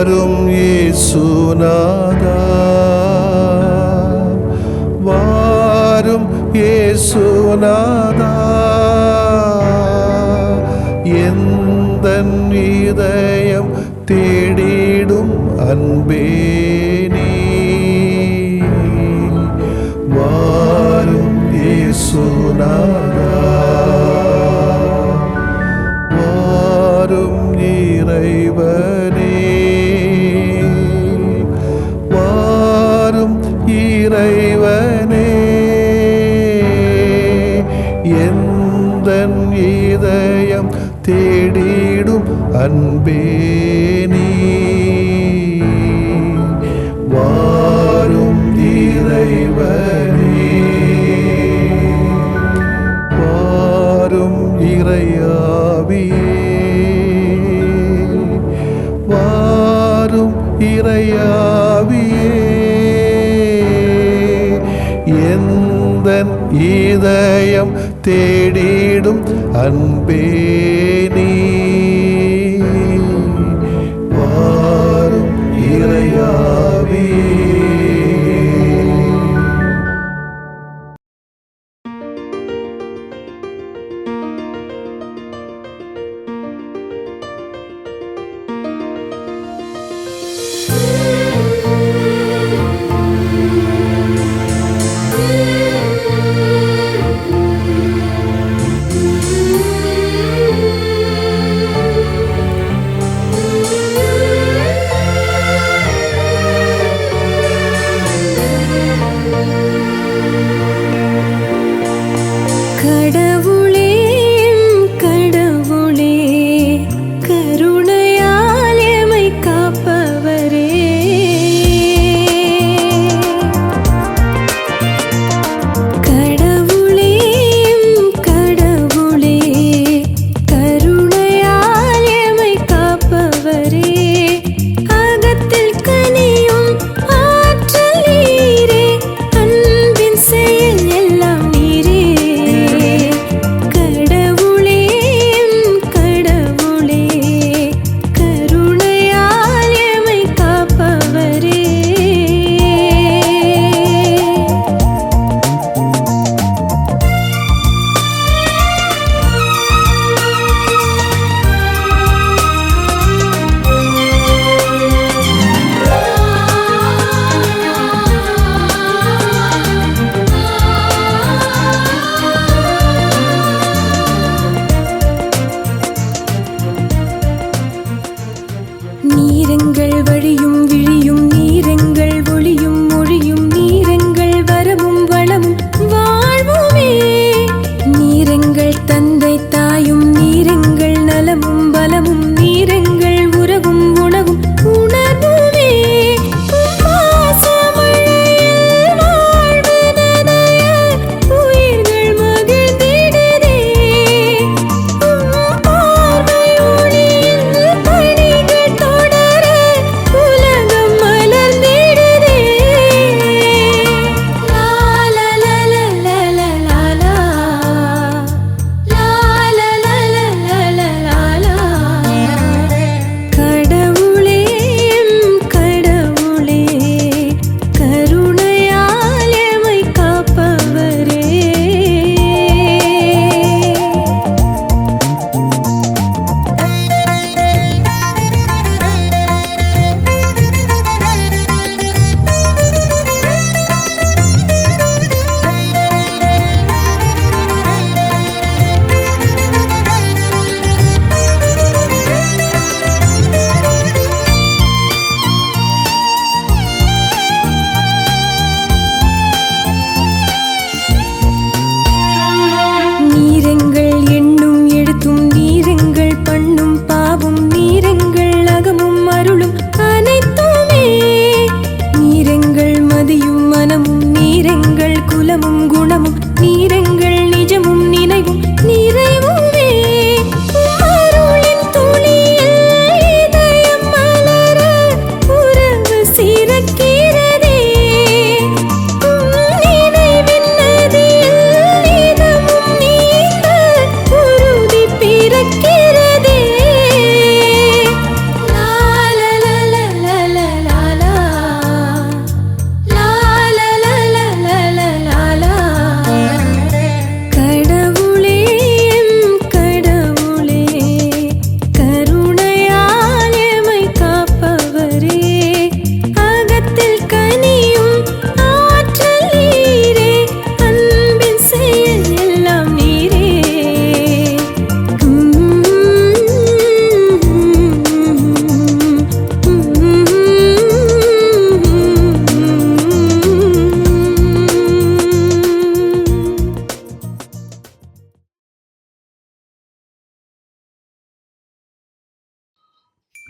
வாரும் இயேசுநாதா, வாரும் இயேசுநாதா, எந்தன் இதயம் தேடிடும் அன்பே நீ, வாரும் இயேசுநாதா, வாரும் இறைவனே, வாரும் இறைவனே, எந்தன் இதயம் தேடிடும் அன்பே நீ, வாரும் இறைவனே, வாரும் இறையாவியே, வாரும் இறையாவியே, எந்தன் இதயம் தேடிடும் அன்பே நீ, வாரும் இறையாவியே.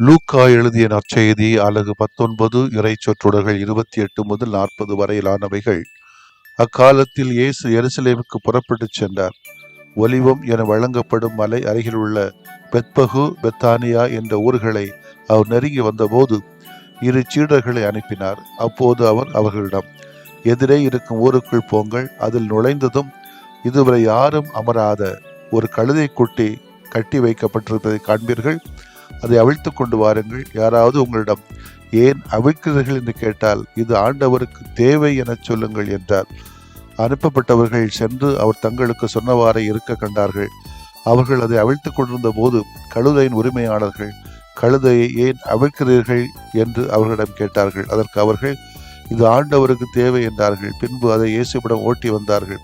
லூக்கா எழுதிய நற்செய்தி அலகு 19 இறை சொற்றொடர்கள் 28 முதல் 40 வரையிலானவைகள். அக்காலத்தில் இயேசு எருசலேமுக்கு புறப்பட்டுச் சென்றார். ஒலிவம் என வழங்கப்படும் மலை அருகிலுள்ள பெத்பகு பெத்தானியா என்ற ஊர்களை அவர் நெருங்கி வந்தபோது 2 சீடர்களை அனுப்பினார். அப்போது அவர் அவர்களிடம், எதிரே இருக்கும் ஊருக்குள் போங்கள். அதில் நுழைந்ததும் இதுவரை யாரும் அமராத ஒரு கழுதை குட்டி கட்டி வைக்கப்பட்டிருப்பதை காண்பீர்கள். அதை அவிழ்த்து கொண்டு வாருங்கள். யாராவது உங்களிடம், ஏன் அவிழ்க்கிறீர்கள் என்று கேட்டால், இது ஆண்டவருக்கு தேவை என சொல்லுங்கள் என்றார். அனுப்பப்பட்டவர்கள் சென்று அவர் தங்களுக்கு சொன்னவாறே இருக்க கண்டார்கள். அவர்கள் அதை அவிழ்த்து கொண்டிருந்த போது கழுதையின் உரிமையாளர்கள், கழுதையை ஏன் அவிழ்க்கிறீர்கள் என்று அவர்களிடம் கேட்டார்கள். அதற்கு அவர்கள், இது ஆண்டவருக்கு தேவை என்றார்கள். பின்பு அதை இயேசுவிடம் ஓட்டி வந்தார்கள்.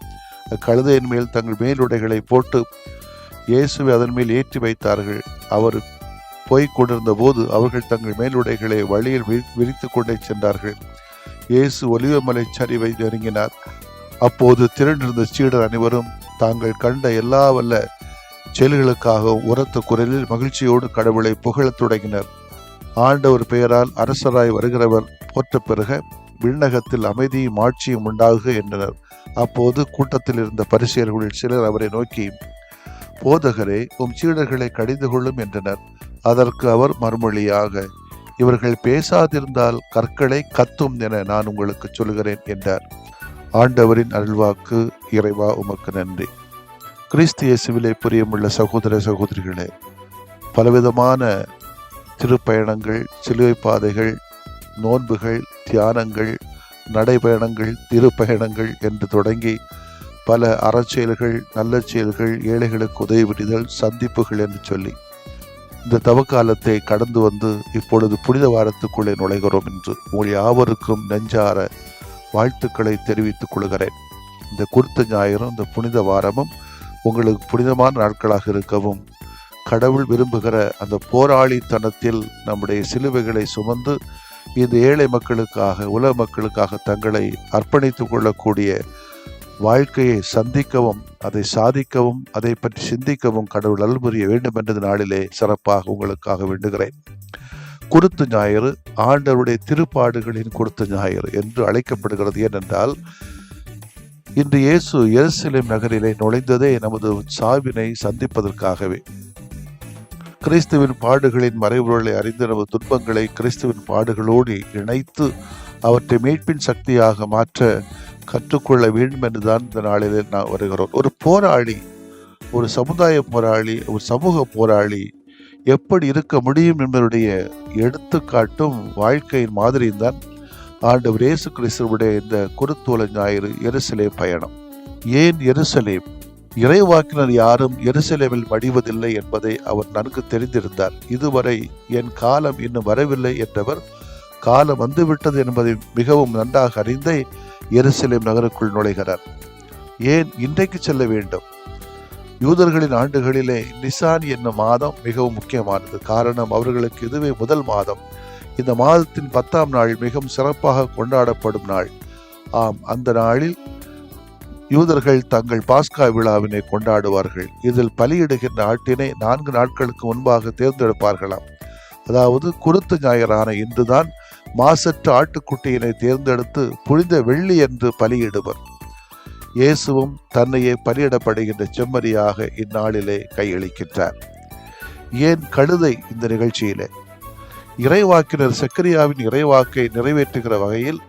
அக்கழுதையின் மேல் தங்கள் மேலுடைகளை போட்டு இயேசுவை அதன் மேல் ஏற்றி வைத்தார்கள். அவர் போய்க் கொண்டிருந்த போது அவர்கள் தங்கள் மேலுடைகளை வழியில் விரித்து கொண்டே சென்றார்கள். இயேசு ஒலிவமலை சரிவை நெருங்கினார். அப்போது திரண்டிருந்த சீடர் அனைவரும் தாங்கள் கண்ட எல்லா வல்ல செயல்களுக்காக உரத்த குரலில் மகிழ்ச்சியோடு கடவுளை புகழத் தொடங்கினர். ஆண்டவர் பெயரால் அரசராய் வருகிறவர் போற்ற பெறுக, விண்ணகத்தில் அமைதியும் ஆட்சியும் உண்டாகுக என்றனர். அப்போது கூட்டத்தில் இருந்த பரிசேயர்களில் சிலர் அவரை நோக்கி, போதகரே, உம் சீடர்களை கடிந்து கொள்ளும் என்றனர். அதற்கு அவர் மறுமொழியாக, இவர்கள் பேசாதிருந்தால் கற்களை கத்தும் என நான் உங்களுக்கு சொல்கிறேன் என்றார். ஆண்டவரின் அருள்வாக்கு. இறைவா உமக்கு நன்றி. கிறிஸ்து இயேசுவிலே பிரியமுள்ள சகோதர சகோதரிகளே, பலவிதமான திருப்பயணங்கள், சிலுவை பாதைகள், நோன்புகள், தியானங்கள், நடைபயணங்கள், திருப்பயணங்கள் என்று தொடங்கி பல அறச்செயல்கள், நல்ல செயல்கள், ஏழைகளுக்கு உதவி புரிதல், சந்திப்புகள் என்று சொல்லி இந்த தவக்காலத்தை கடந்து வந்து இப்பொழுது புனித வாரத்துக்குள்ளே நுழைகிறோம் என்று உங்கள் யாவருக்கும் நெஞ்சார வாழ்த்துக்களை தெரிவித்துக் கொள்கிறேன். இந்த குருத்த ஞாயிறும் இந்த புனித வாரமும் உங்களுக்கு புனிதமான நாட்களாக இருக்கவும், கடவுள் விரும்புகிற அந்த போராளித்தனத்தில் நம்முடைய சிலுவைகளை சுமந்து இந்த ஏழை மக்களுக்காக, உலக மக்களுக்காக தங்களை அர்ப்பணித்துக் கொள்ளக்கூடிய வாழ்க்கையை சந்திக்கவும், அதை சாதிக்கவும், அதை பற்றி சிந்திக்கவும் கடவுள் அருள் புரிய வேண்டும் என்ற நாளிலே சிறப்பாக உங்களுக்காக வேண்டுகிறேன். குருத்து ஞாயிறு ஆண்டவருடைய திருப்பாடுகளின் குருத்து ஞாயிறு என்று அழைக்கப்படுகிறது. ஏனென்றால் இன்று இயேசு எருசலேம் நகரிலே நுழைந்ததே நமது சாவினை சந்திப்பதற்காகவே. கிறிஸ்துவின் பாடுகளின் மறைவுகளை அறிந்து நமது துன்பங்களை கிறிஸ்துவின் பாடுகளோடு இணைத்து அவற்றை மீட்பின் சக்தியாக மாற்ற கற்றுக்கொள்ள வேண்டும் என்றுதான் இந்த நாளிலே நான் வருகிறோம். ஒரு போராளி, ஒரு சமுதாய போராளி, ஒரு சமூக போராளி எப்படி இருக்க முடியும் என்பதனுடைய எடுத்துக்காட்டும் வாழ்க்கையின் மாதிரியும் தான் ஆண்டவர் இயேசு கிறிஸ்துவுடைய இந்த குருத்தோலை ஞாயிறு எருசலேம் பயணம். ஏன் எருசலேம்? இறைவாக்கினர் யாரும் எருசலேமில் மடிவதில்லை என்பதை அவர் நன்கு தெரிந்திருந்தார். இதுவரை என் காலம் இன்னும் வரவில்லை என்றவர் காலம் வந்துவிட்டது என்பதை மிகவும் நன்றாக அறிந்தே எருசலேம் நகருக்குள் நுழைகிறார். ஏன் இன்றைக்கு செல்ல வேண்டும்? யூதர்களின் ஆண்டுகளிலே நிசான் என்னும் மாதம் மிகவும் முக்கியமானது. காரணம், அவர்களுக்கு இதுவே முதல் மாதம். இந்த மாதத்தின் 10ஆம் நாள் மிகவும் சிறப்பாக கொண்டாடப்படும் நாள். ஆம், அந்த நாளில் யூதர்கள் தங்கள் பாஸ்கா விழாவினை கொண்டாடுவார்கள். இதில் பலியிடுகின்ற ஆட்டினை 4 நாட்களுக்கு முன்பாக தேர்ந்தெடுப்பார்களாம். அதாவது குருத்து ஞாயிறான இன்றுதான் மாசற்ற ஆட்டுக்குட்டியினை தேர்ந்தெடுத்து புனித வெள்ளி என்று பலியிடுவர். இயேசுவும் தன்னையே பலியிடப்படுகின்ற செம்மறியாக இந்நாளிலே கையளிக்கின்றார். ஏன் கழுதை இந்த நிகழ்ச்சியிலே? இறைவாக்கினர் சக்கரியாவின் இறைவாக்கை நிறைவேற்றுகிற வகையில்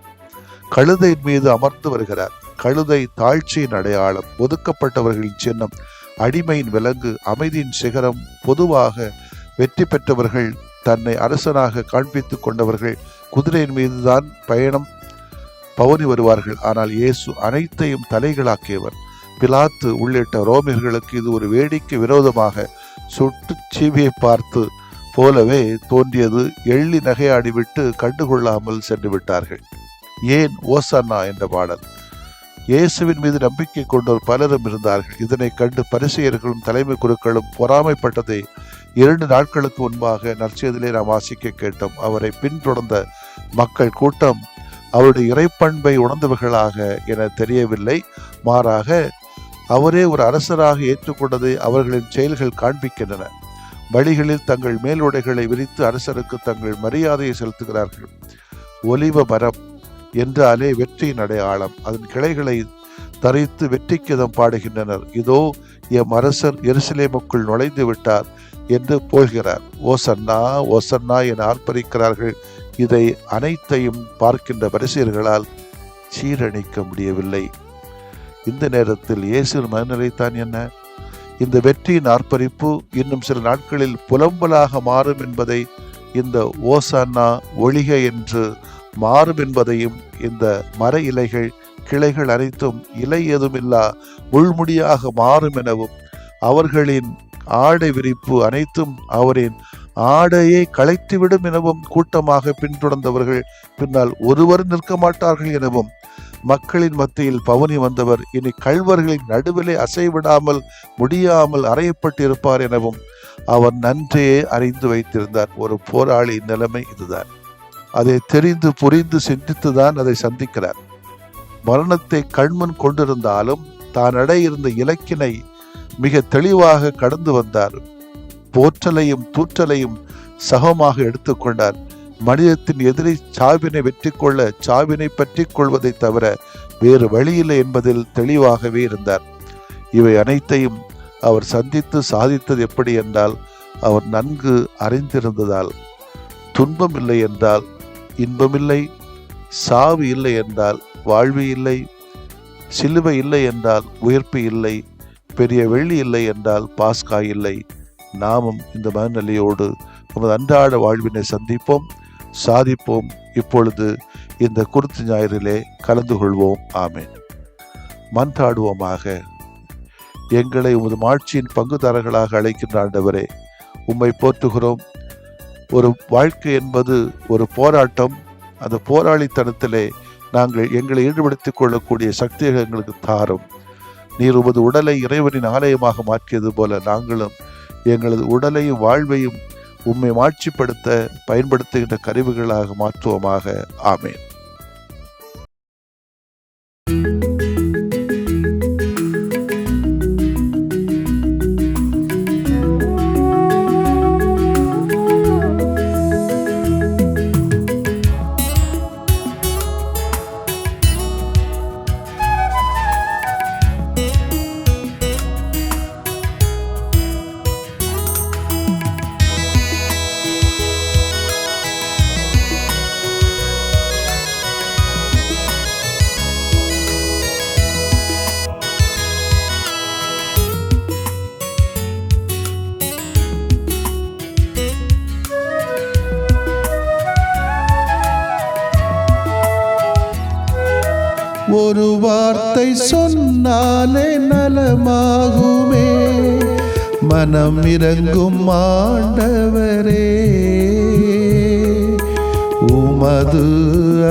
கழுதையின் மீது அமர்ந்து வருகிறார். கழுதை தாழ்ச்சியின் அடையாளம், ஒதுக்கப்பட்டவர்களின் சின்னம், அடிமையின் விலங்கு, அமைதியின் சிகரம். பொதுவாக வெற்றி பெற்றவர்கள், தன்னை அரசனாக காண்பித்துக் கொண்டவர்கள் குதிரையின் மீதுதான் பயணம் பவனி வருவார்கள். ஆனால் இயேசு அனைத்தையும் தலைகளாக்கியவர். பிலாத்து உள்ளிட்ட ரோமியர்களுக்கு இது ஒரு வேடிக்கை விரோதமாக சுட்டு சீவியை பார்த்து போலவே தோன்றியது. எள்ளி நகையாடிவிட்டு கண்டுகொள்ளாமல் சென்று விட்டார்கள். ஏன் ஓசன்னா என்ற பாடல்? இயேசுவின் மீது நம்பிக்கை கொண்டோர் பலரும் இருந்தார்கள். இதனை கண்டு பரிசேயர்களும் தலைமை குருக்களும் பொறாமைப்பட்டதை 2 நாட்களுக்கு முன்பாக நற்செய்தியிலே நாம் வாசிக்க கேட்டோம். அவரை பின்தொடர்ந்த மக்கள் கூட்டம் அவருடைய இறைப்பண்பை உணர்ந்தவர்களாக என தெரியவில்லை. மாறாக அவரே ஒரு அரசராக ஏற்றுக்கொண்டதை அவர்களின் செயல்கள் காண்பிக்கின்றன. வழிகளில் தங்கள் மேலுடைகளை விரித்து அரசருக்கு தங்கள் மரியாதையை செலுத்துகிறார்கள். ஒலிவ மரம் என்றாலே வெற்றியின் அடையாளம். அதன் கிளைகளை தரித்து வெற்றிக்கிதம் பாடுகின்றனர். இதோ எம் அரசர் எருசலேமுக்குள் நுழைந்து விட்டார் என்று போகிறார். ஓசன்னா ஓசன்னா என ஆர்ப்பரிக்கிறார்கள். இதை அனைத்தையும் பார்க்கின்ற பரிசேயர்களால் சீரணிக்க முடியவில்லை. இந்த நேரத்தில் இயேசுவின் மனநிலைத்தான் என்ன? இந்த வெற்றியின் ஆர்ப்பரிப்பு இன்னும் சில நாட்களில் புலம்பலாக மாறும் என்பதை, இந்த ஓசன்னா ஒழிக என்று மாறும் என்பதையும், இந்த மர இலைகள் கிளைகள் அனைத்தும் இலை எதுமில்லா முள்முடியாக மாறும் எனவும், அவர்களின் ஆடை விரிப்பு அனைத்தும் அவரின் ஆடையை களைத்துவிடும் எனவும், கூட்டமாக பின்தொடர்ந்தவர்கள் பின்னால் ஒருவர் நிற்க மாட்டார்கள் எனவும், மக்களின் மத்தியில் பவனி வந்தவர் இனி கள்வர்களின் நடுவிலே அசைவிடாமல் முடியாமல் அறையப்பட்டு இருப்பார் எனவும் அவர் நன்றே அறிந்து வைத்திருந்தார். ஒரு போராளி நிலைமை இதுதான். அதை தெரிந்து புரிந்து சிந்தித்துதான் அதை சந்திக்கிறார். மரணத்தை கண்முன் கொண்டிருந்தாலும் தான் அடையிருந்த இலக்கினை மிக தெளிவாக கடந்து வந்தார். போற்றலையும் தூற்றலையும் சகமாக எடுத்துக்கொண்டார். மனிதத்தின் எதிரை சாவினை வெற்றி கொள்ள சாவினை பற்றி கொள்வதை தவிர வேறு வழியில்லை என்பதில் தெளிவாகவே இருந்தார். இவை அனைத்தையும் அவர் சந்தித்து சாதித்தது எப்படி என்றால், அவர் நன்கு அறிந்திருந்ததால். துன்பம் இல்லை என்றால் இன்பமில்லை, சாவு இல்லை என்றால் வாழ்வு இல்லை, சிலுவை இல்லை என்றால் உயிர்ப்பு இல்லை, பெரிய வெள்ளி இல்லை என்றால் பாஸ்கா இல்லை. நாமும் இந்த மனநிலையோடு நமது அன்றாட வாழ்வினை சந்திப்போம், சாதிப்போம். இப்பொழுது இந்த குருத்து ஞாயிறிலே கலந்து கொள்வோம். ஆமென். மன்றாடுவோமாக. எங்களை உமது மாட்சியின் பங்குதாரர்களாக அழைக்கின்ற ஆண்டவரே, உம்மை போற்றுகிறோம். ஒரு வாழ்க்கை என்பது ஒரு போராட்டம். அந்த போராளித்தனத்திலே நாங்கள் எங்களை ஈடுபடுத்திக் கொள்ளக்கூடிய சக்தியை எங்களுக்கு தாரும். நீர் உமது உடலை இறைவனின் ஆலயமாக மாற்றியது போல நாங்களும் எங்களது உடலையும் வாழ்வையும் உம்மை மாட்சிப்படுத்த பயன்படுத்துகின்ற கருவிகளாக மாற்றுவோமாக. ஆமென். ஒரு வார்த்தை சொன்னாலே நலமாகுமே, மனம் இறங்கும் ஆண்டவரே. உமது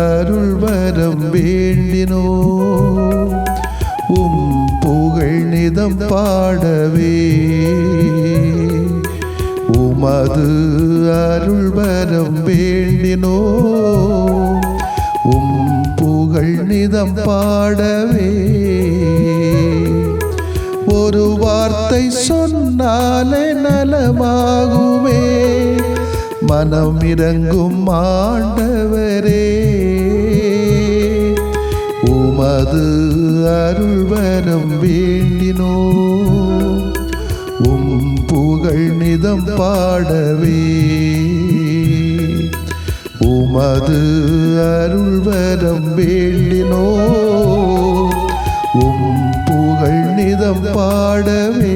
அருள் வரம் வேண்டினோ, உம் புகழ் நிதம் பாடவே. உமது அருள் வரம் வேண்டினோ, உம் புகழ் நிதம் பாடவே. ஒரு வார்த்தை சொன்னாலே நலமாகுமே, மனம் இறங்கும் ஆண்டவரே. உமது அருள் வரம் வேண்டினோ, உம் புகழ் நிதம் பாடவே. உமது அருள் வரம் வேண்டினோ, உம் புகழ் நிதம் பாடவே.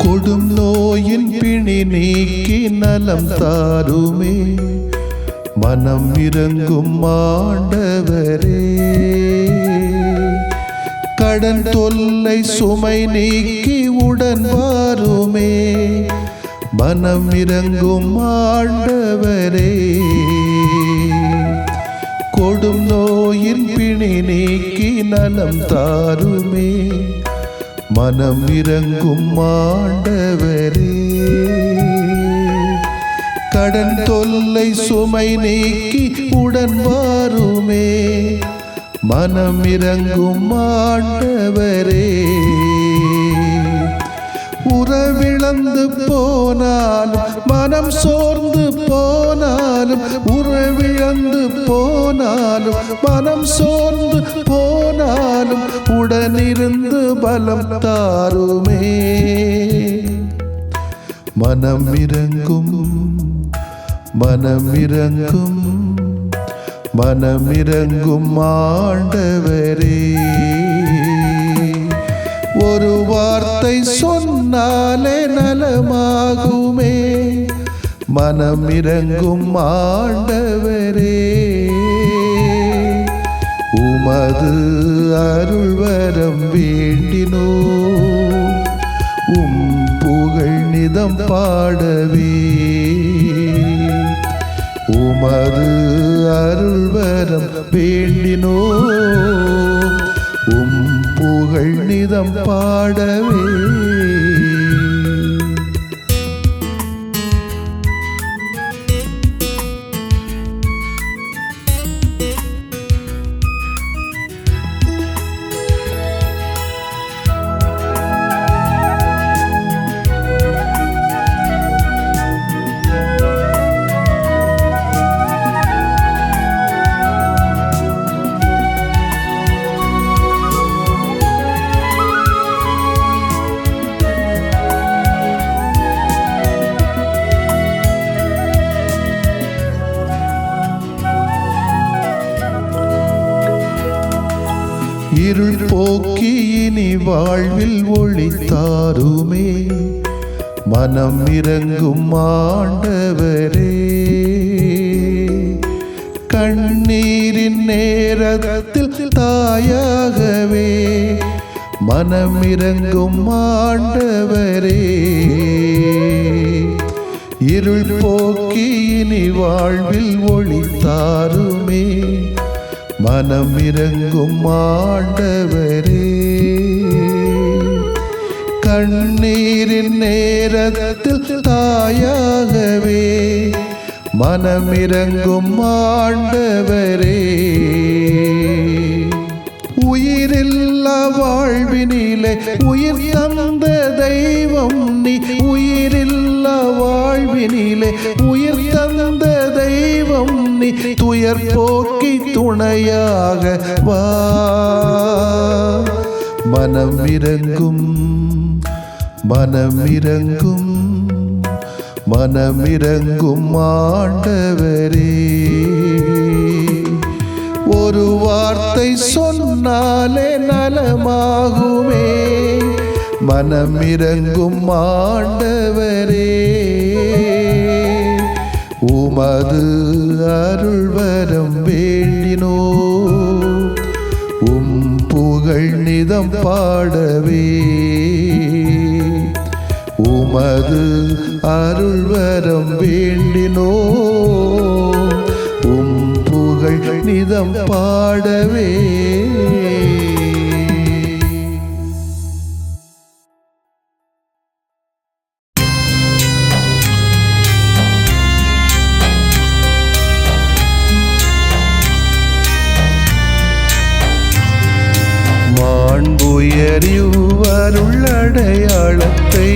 கொடும் நோயின் பிணி நீக்கி நலம் தாருமே, மனம் இறங்கும் ஆண்டவரே. கடன் தொல்லை சுமை நீக்கி உடன் வாருமே, மனம் இறங்கும் ஆண்டவரே. கொடும் நோயின் பிணி நீக்கி நலம் தாருமே, மனம் இறங்கும் ஆண்டவரே. கடன் தொல்லை சுமை நீக்கி உடன் வாருமே, மனம் இறங்கும் ஆண்டவரே. உறவிழந்து போனாலும் மனம் சோர்ந்து போனாலும், உறவிழந்து போனாலும் மனம் சோர்ந்து போனாலும், உடனிருந்து பலம் தாருமே, மனம் இறங்கும் மனம் இறங்கும் மனம் இறங்கும் ஆண்டவரே. ஒரு வார்த்தை சொன்னாலே நலமாகுமே, மனம் இறங்கும் ஆண்டவரே. உமது அருள்வரம் வேண்டினோ, உம் புகழ் நிதம் பாடவே. உமது அருள்வரம் வேண்டினோ, உம் புகழ் நிதம் பாடவே. இருள் போக்கி இனி வாழ்வில் ஒளி தாருமே, மனம் இறங்கும் ஆண்டவரே. கண்ணீரின் நேரத்தில் தாயாகவே, மனம் இறங்கும் ஆண்டவரே. இருள் போக்கி இனி வாழ்வில் ஒளி தாருமே, மனம் இறங்கும் ஆண்டவரே. கண்ணீரின் நேரத்தில் தாயாகவே, மனம் இறங்கும் ஆண்டவரே. உயிரில்லா வாழ்வினிலே உயிர் தந்த தெய்வம் நீ, உயிரில்லா வாழ்வினிலே உயிர் தந்த தெய்வம் நீ. துயர் போக்கி துணையாக வா, மனம் இறங்கும் மனம் இறங்கும் மனம் இறங்கும் ஆண்டவரே. ஒரு வார்த்தை சொன்னாலே நலமாகுமே, மனம் இறங்கும் ஆண்டவரே. உமது அருள்வரம் வேண்டினோ, உம் புகழ் நிதம் பாடவே. உமது அருள்வரம் வேண்டினோ, உம் புகழ் நிதம் பாடவே. அருளடையாளத்தை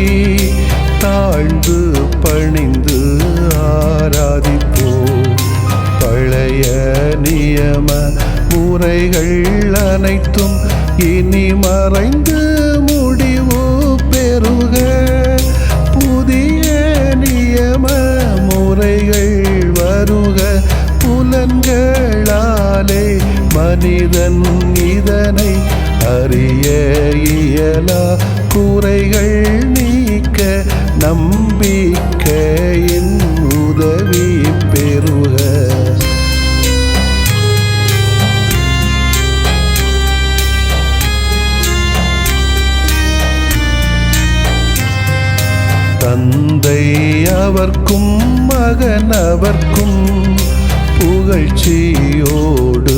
தாழ்ந்து பணிந்து ஆராதிப்போம். பழைய நியம முறைகள் அனைத்தும் இனி மறைந்து முடிவு பெறுக. புதிய நியம முறைகள் வருக. புலன்களாலே மனிதன் இதனை அறிய இயலா. குறைகள் நீக்க நம்பிக்கையின் உதவி பெறுக. தந்த தந்தை அவர்க்கும் மகன் அவர்க்கும் புகழ்ச்சியோடு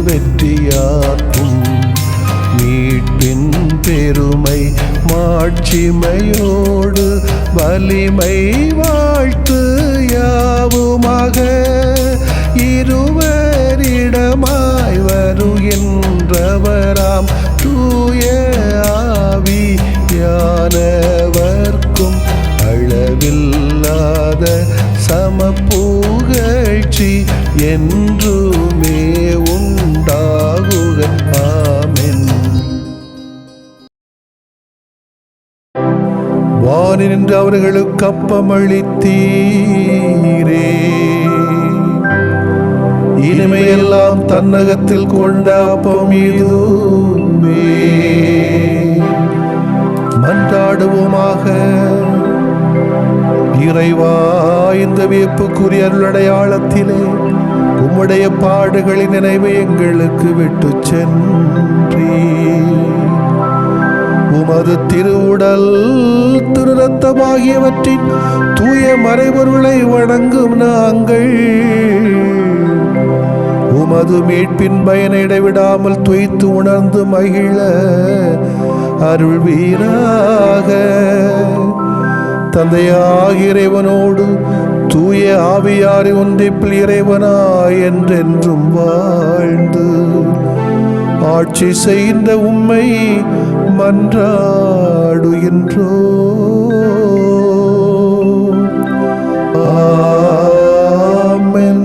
வெற்றியாக்கும் மீட்பின் பெருமை மாட்சிமையோடு வலிமை வாழ்த்து யாவுமாக இருவரிடமாய் வருகின்றவராம் தூய ஆவியானவர்க்கும் அளவில்லாத சமப்புகழ்ச்சி என்றுமே உண்டாகுக. ஆமென். வானின்று அவர்களுக்கு அப்பமளித்தீரே, இனிமையெல்லாம் தன்னகத்தில் கொண்ட அப்பம் இதுவே. மன்றாடுவோமாக. இறைவா, இந்த வியப்புக்குரிய அருளடையாளத்திலே உம்முடைய பாடுகளின் நினைவை எங்களுக்கு விட்டு சென்றீ. உமது திருவுடல் திருரத்தமாகியவற்றின் தூய மறைபொருளை வணங்கும் நாங்கள் உமது மீட்பின் பயனை இடைவிடாமல் துய்த்து உணர்ந்து மகிழ அருள்வீராக. தந்தையாகிய இறைவனோடு தூய ஆவியாரை ஒன்றிப்பில் இறைவனாய் என்றென்றும் வாழ்ந்து ஆட்சி செய்கின்ற உம்மை மன்றாடுகின்றோ. ஆமென்.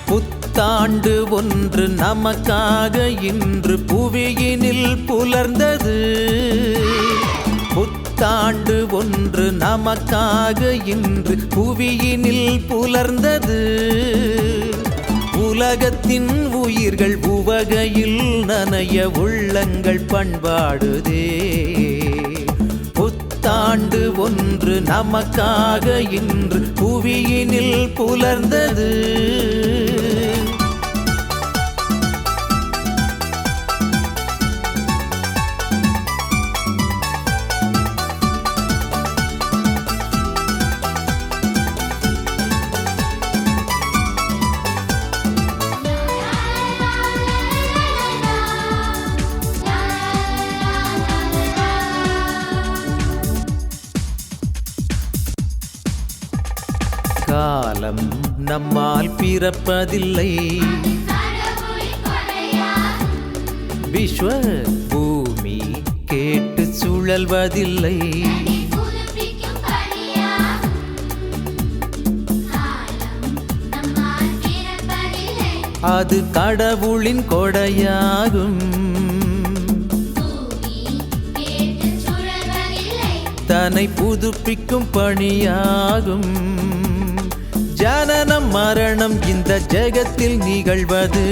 புத்தாண்டு ஒன்று நமக்காக இன்று புவியினில் புலர்ந்தது. புத்தாண்டு ஒன்று நமக்காக இன்று புவியினில் புலர்ந்தது. உலகத்தின் உயிர்கள் உவகையில் நனைய உள்ளங்கள் பண்பாடுதே. புத்தாண்டு ஒன்று நமக்காக இன்று புவியினில் புலர்ந்தது. காலம் நம்மால் பிறப்பதில்லை, விஸ்வ பூமி கேட்டு சுழல்வதில்லை. அது கடவுளின் கொடையாகும். தன்னை புதுப்பிக்கும் பணியாகும். ஜனனம் மரணம் இந்த ஜெகத்தில் நிகழ்வது.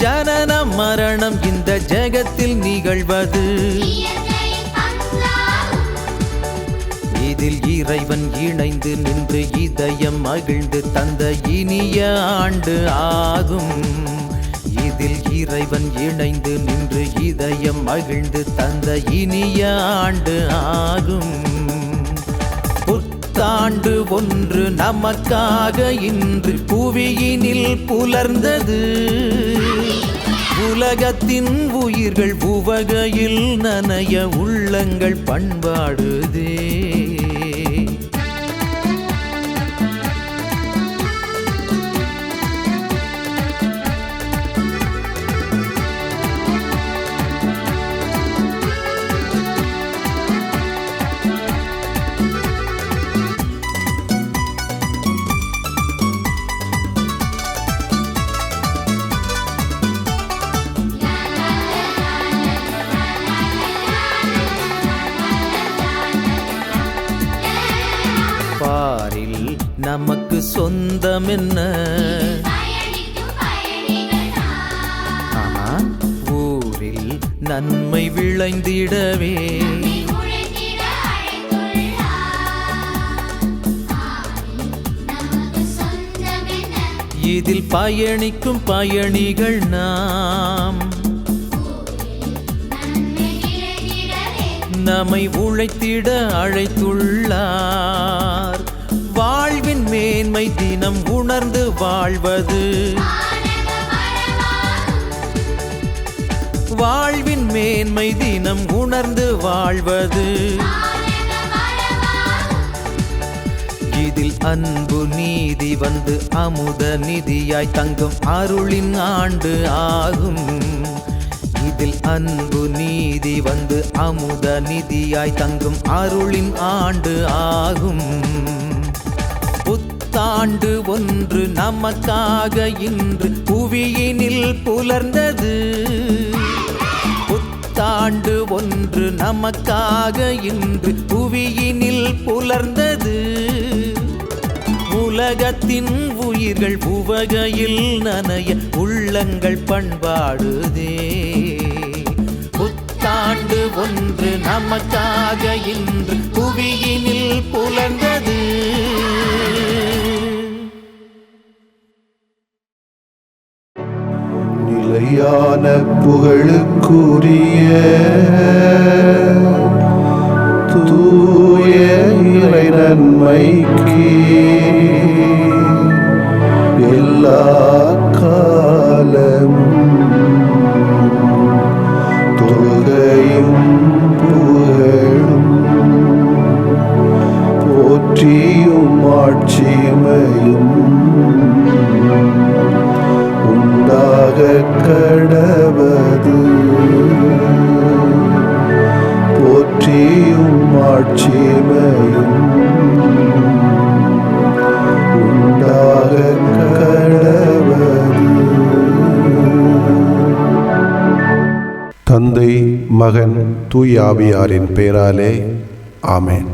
ஜனனம் மரணம் இந்த ஜெகத்தில் நிகழ்வது. இதில் இறைவன் இணைந்து நின்று இதயம் மகிழ்ந்து தந்த இனிய ஆண்டு ஆகும். இதில் இறைவன் இணைந்து நின்று இதயம் மகிழ்ந்து தந்த இனிய ஆண்டு ஆகும். புத்தாண்டு ஒன்று நமக்காக இன்று புவியினில் புலர்ந்தது. உலகத்தின் உயிர்கள் உவகையில் நனைய உள்ளங்கள் பண்பாடுதே. பாரில் நமக்கு சொந்தம் என்ன, ஊரில் நன்மை விளைந்திடவே இதில் பயணிக்கும் பயணிகள் நாம். நம்மை உழைத்திட அழைத்துள்ளார். வாழ்வின் மேன்மை தினம் உணர்ந்து வாழ்வது, வாழ்வின் மேன்மை தினம் உணர்ந்து வாழ்வது. இதில் அன்பு நீதி வந்து அமுத நிதியாய் தங்கும் அருளின் ஆண்டு ஆகும். இதில் அன்பு நீதி வந்து அமுத நிதியாய் தங்கும் அருளின் ஆண்டு ஆகும். புத்தாண்டு ஒன்று நமக்காக இன்று புவியினில் புலர்ந்தது. புத்தாண்டு ஒன்று நமக்காக இன்று புவியினில் புலர்ந்தது. உலகத்தின் உயிர்கள் உவகையில் நனைய உள்ளங்கள் பண்பாடுதே. புத்தாண்டு ஒன்று நமக்காக இன்று புவியினில் புலர்ந்தது. நிலையான புகழுக்குரிய தூய இறை நன்மைக்கு எல்லா காலமும் தொழுகையும் புகழும் போற்றியும் ஆட்சிமையும் உண்டாக கடவது. போற்றியும் ஆட்சிமையும் உண்டாக கடவது. தந்தை, மகன், தூய ஆவியாரின் பெயராலே ஆமென்.